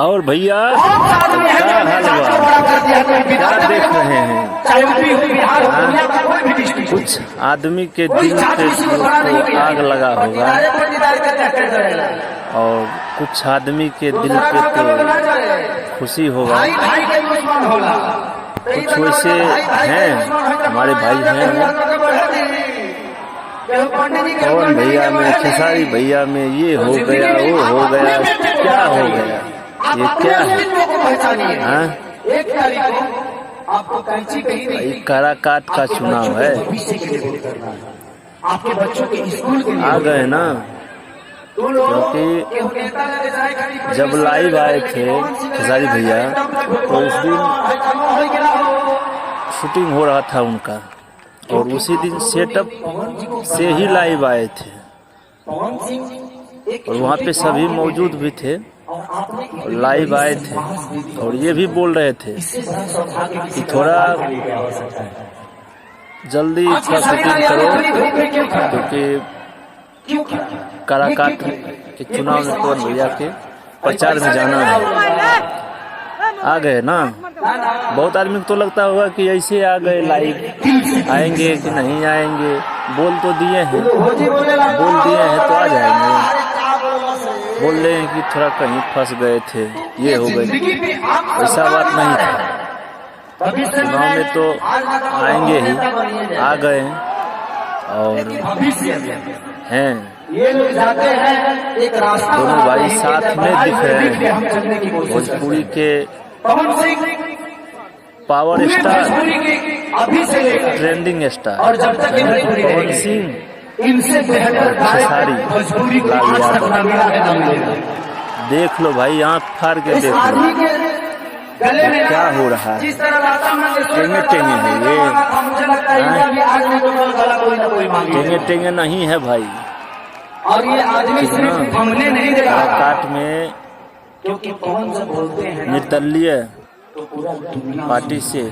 और भैया क्या हाल हुआ, क्या देख रहे हैं? कुछ आदमी के दिल पे तो आग लगा होगा और कुछ आदमी के दिल पे तो खुशी होगा। कुछ वैसे हैं, हमारे भाई हैं कौन भैया में, खेसारी भैया में ये हो गया वो हो गया, क्या हो गया, ये क्या है? हाँ, काराकाट का चुनाव है, आ गए ना। क्योंकि जब लाइव आए थे खेसारी भैया तो उस दिन शूटिंग हो रहा था उनका, और उसी दिन सेटअप से ही लाइव आए थे और वहाँ पे सभी मौजूद भी थे और लाइव आए थे। और ये भी बोल रहे थे कि थोड़ा जल्दी थोड़ा शूटिंग करो, क्योंकि काराकाट के चुनाव में पवन भैया के प्रचार में जाना है। आ गए ना। बहुत आदमी को तो लगता होगा कि ऐसे आ गए लाइव, आएंगे कि नहीं आएंगे, बोल तो दिए हैं, बोल दिए हैं तो आ जाएंगे। बोल रहे हैं कि थोड़ा कहीं फंस गए थे, ये हो गए, ऐसा बात नहीं था। चुनाव में तो आएंगे ही, आ गए और हैं। दोनों भाई साथ में दिख रहे हैं, भोजपुरी के power star, trending star Pawan Singh और खेसारी लाल यादव। देख लो भाई, आँख फाड़ के देख लो क्या हो रहा है। टेंगे टेंगे है ये, टेंगे टेंगे नहीं है भाई। और ये आदमी सिर्फ हमने नहीं देखा, काराकाट में क्योंकि कौन से बोलते हैं निर्दलीय पार्टी से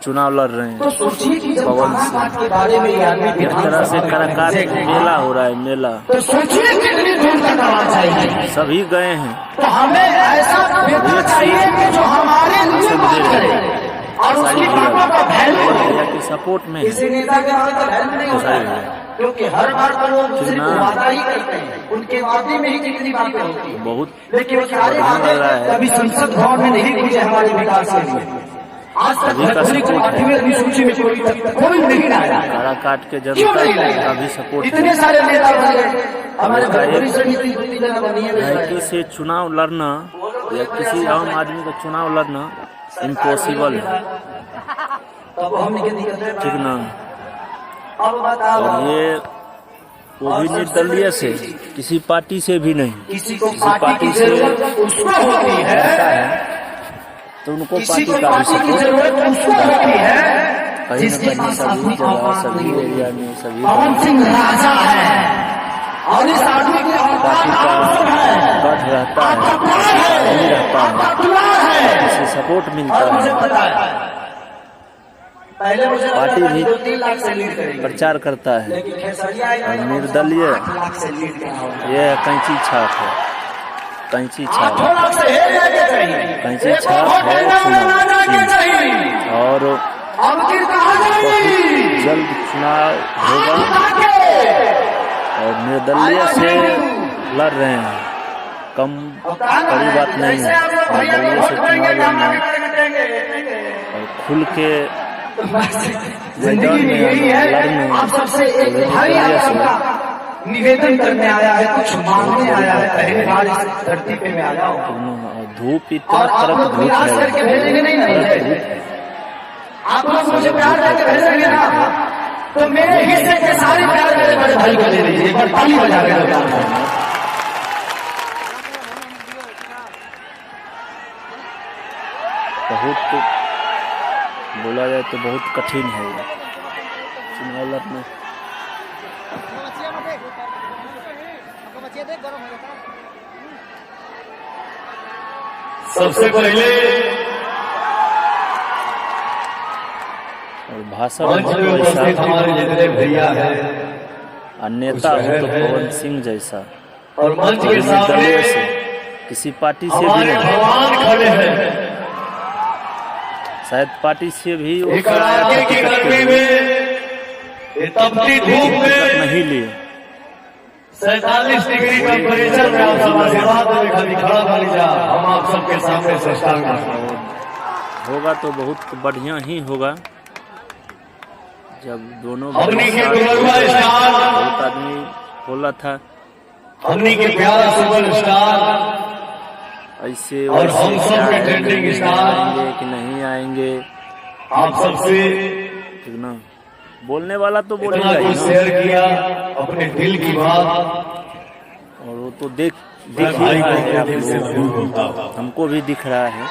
चुनाव लड़ रहे हैं पवन सिंह। के बारे में ये आदमी इस तरह से काराकाट मेला हो रहा है, मेला। तो सोचिए कितनी दूर तक आना चाहिए। सभी गए हैं, तो हमें ऐसा नेता चाहिए कि जो हमारे लिए बात करे और उसकी बातों का वैल्यू भैया की सपोर्ट में किसी नेता के आने का वैल्यू नहीं होता है, क्योंकि हर बार पर वो दूसरे को वादा ही करते हैं, उनके वादे में ही कितनी बातें होती हैं। बहुत लेकिन सारे वादे कभी संसद भवन में नहीं पूछे हमारे विकास के लिए। आज तक भोजपुरी को 8वीं सूची में कोई नहीं आया। काराकाट के जनता का भी सपोर्ट, इतने सारे नेता बने हमारे भोजपुरी से नीति से चुनाव लड़ना या किसी आम आदमी का चुनाव लड़ना इम्पॉसिबल है, ठीक ना। और ये वो भी निर्दलीय से, किसी पार्टी से भी नहीं, किसी पार्टी से रहता है तो उनको पार्टी का भी सपोर्ट कहीं न कहीं सभी जगह, सभी एरिया में, सभी पार्टी का गढ़ रहता है, इससे सपोर्ट मिलता है। पार्टी भी प्रचार करता है और निर्दलीय ये कैंची छाप है, कैंची छाप, कैंची छाप है और बहुत जल्द चुनाव होगा और निर्दलीय से लड़ रहे हैं। कम बड़ी बात नहीं है निर्दलीय से चुनाव लड़ना और खुल के जिंदगी में यही है। आप सबसे एक भाई निवेदन करने आया है, कुछ मांगने आया है, पहली बार इस धरती पे मैं आया हूँ। धूप इतना तरफ धूप करके भेजेंगे नहीं, आप लोग मुझे प्यार करके भेजेंगे ना, तो मेरे हिस्से के सारे प्यार मेरे बड़े भाई को दे दीजिए। एक बार ताली बजा के बहुत बोला जाए तो बहुत कठिन है ये चुनाव लड़ना। सबसे पहले और भाषण हमारे भैया है, नेता हो तो पवन सिंह जैसा, और मंच के सामने किसी पार्टी से भी हमारे नहीं, भगवान खड़े हैं। शायद पार्टी से भी वो एक कड़ाके की गर्मी में, ये तपती धूप में नहीं लिए। 47 डिग्री टेम्परेचर में आप सब आशीर्वाद में खाली खड़ा कर लीजिए। हम आप सबके सामने से स्टार्ट करते हैं। होगा तो बहुत बढ़िया ही होगा जब दोनों हमनी के साथ दुर्गा स्टार, बहुत आदमी बोला था हमनी के प्यारा सुपर स्टार ऐसे और वैसे हम सब क्या के है, ट्रेंडिंग नहीं स्टार। आएंगे कि नहीं आएंगे, आप सबसे ठीक ना। बोलने वाला तो इतना बोलेगा ही कुछ ना, शेयर किया अपने दिल की बात। और वो तो दिख मैं ही भाई रहा को है आप दिल से लोगों जरूर बोलता हूं। को, हमको भी दिख रहा है।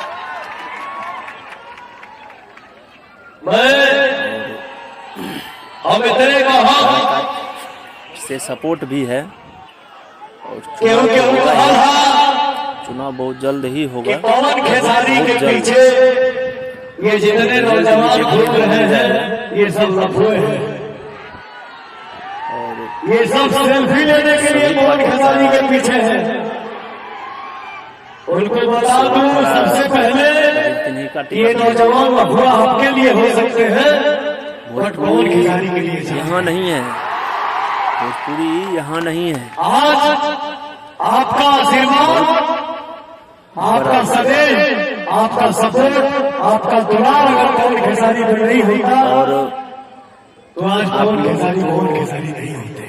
हम इतने कहा से सपोर्ट भी है और क्यों क्यों कहा चुनाव बहुत जल्द ही कि होगा, पवन खेसारी के बहुत जल्द। पीछे ये जितने नौजवान घूम रहे हैं ये सब लफुए हैं। और ये सब सेल्फी लेने के लिए पवन खेसारी के पीछे हैं। उनको बता दूं सबसे पहले किन्हीं का ये टिकट नौजवान लफुआ आपके लिए हो सकते हैं, बट पवन खेसारी के लिए यहाँ नहीं है, भोजपुरी यहाँ नहीं है। आज आपका आशीर्वाद, आपका सदैव, आपका सपोर्ट, आपका दुलार अगर पवन खेसारी पर नहीं होता और तो आज पवन खेसारी नहीं होते।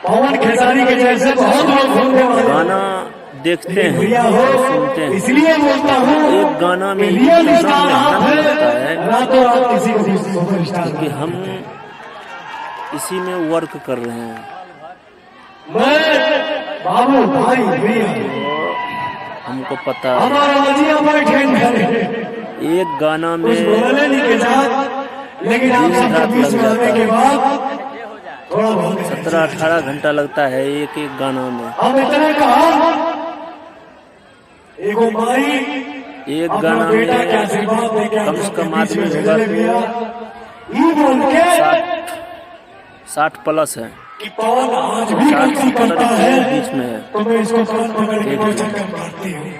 पवन खेसारी के जैसे बहुत लोग होंगे गाना देखते हैं भैया हो, और सुनते हैं, इसलिए बोलता हूँ एक गाना में कि रियल इतना स्टार आप मेहनत लगता है हैं, रातों रात किसी को भी सुपर स्टार कि हम इसी में वर्क कर रहे हैं। मैं बाबू भाई भैया हमको पता है हमारा मजिया बैठे हैं। एक गाना में कुछ बोलने नहीं के साथ, लेकिन आप सबके बीच में आने के बाद थोड़ा बहुत 17-18 घंटा लगता है एक एक गाना में। हम इतने कहा एगो माई एक अपना गाना बेटा में के आशीर्वाद देके कम से कम आदमी होगा भेजले भैया ये बोल के 60 प्लस है, कि पवन आज भी 60 गलती करता है बीच में है। तो मैं इसको कान पकड़ के दो चक्कर मारती हूँ।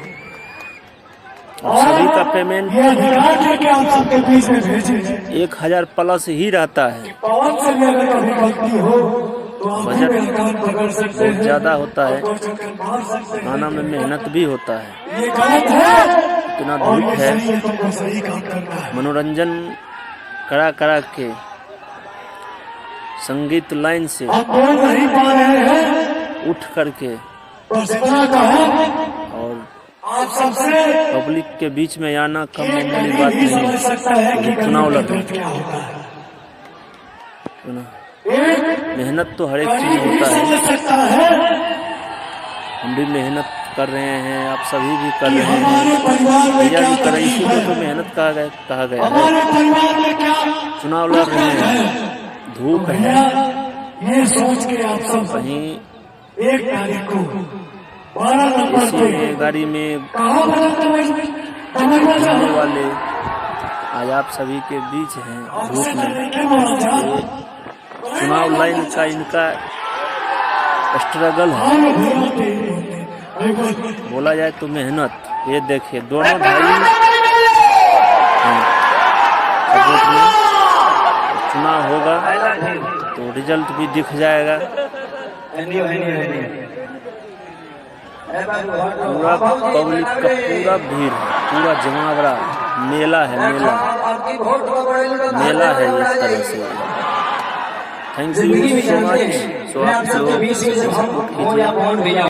और सभी का पेमेंट ये अधिकार लेके आप सबके बीच में भेजे 1000 प्लस ही रहता है। पवन से भी अगर कभी गलती हो तो आप बजट मेरा कान पकड़ सकते बहुत हैं, ज्यादा होता है, दो चक्कर मार सकते हैं। गाना में मेहनत भी होता है, ये गलत है इतना और धूप ये है, सही है, तुमको सही काम करना है। मनोरंजन करा करा के संगीत लाइन से आप बोल नहीं पा रहे हैं, उठ करके बस इतना कहो और आप सबसे पब्लिक के बीच में आना कम एक मामूली कभी बात भी नहीं समझ सकता है कि है। चुनाव गरीब लड़ का दर्द क्या होता है। है ना, एक मेहनत तो हर एक चीज कभी भी होता है, समझ सकता है हम भी मेहनत कर रहे हैं, आप सभी भी कर कि रहे हैं, हमारे परिवार में भैया क्या भी कर रहे हैं, तकलीफ इसीलिए तो है, मेहनत कहा गया है। हमारे परिवार में क्या चुनाव लड़ रहे हैं, धूप है, भैया ये सोच के आप सब कहीं 1 तारीख को 12 नंबर इसी पे में गाड़ी में कहाँ घूमने वाले आज आप सभी के बीच हैं धूप में। ये चुनाव लाइन का इनका स्ट्रगल है, बोला जाए तो मेहनत। ये देखिए दोनों भाई हैं सपोर्ट में, चुनाव होगा तो रिजल्ट भी दिख जाएगा। पूरा पब्लिक का पूरा भीड़ है, पूरा जमावड़ा, मेला है, मेला है इस तरह से। Thank you so much. So आप लोग सपोर्ट कीजिए।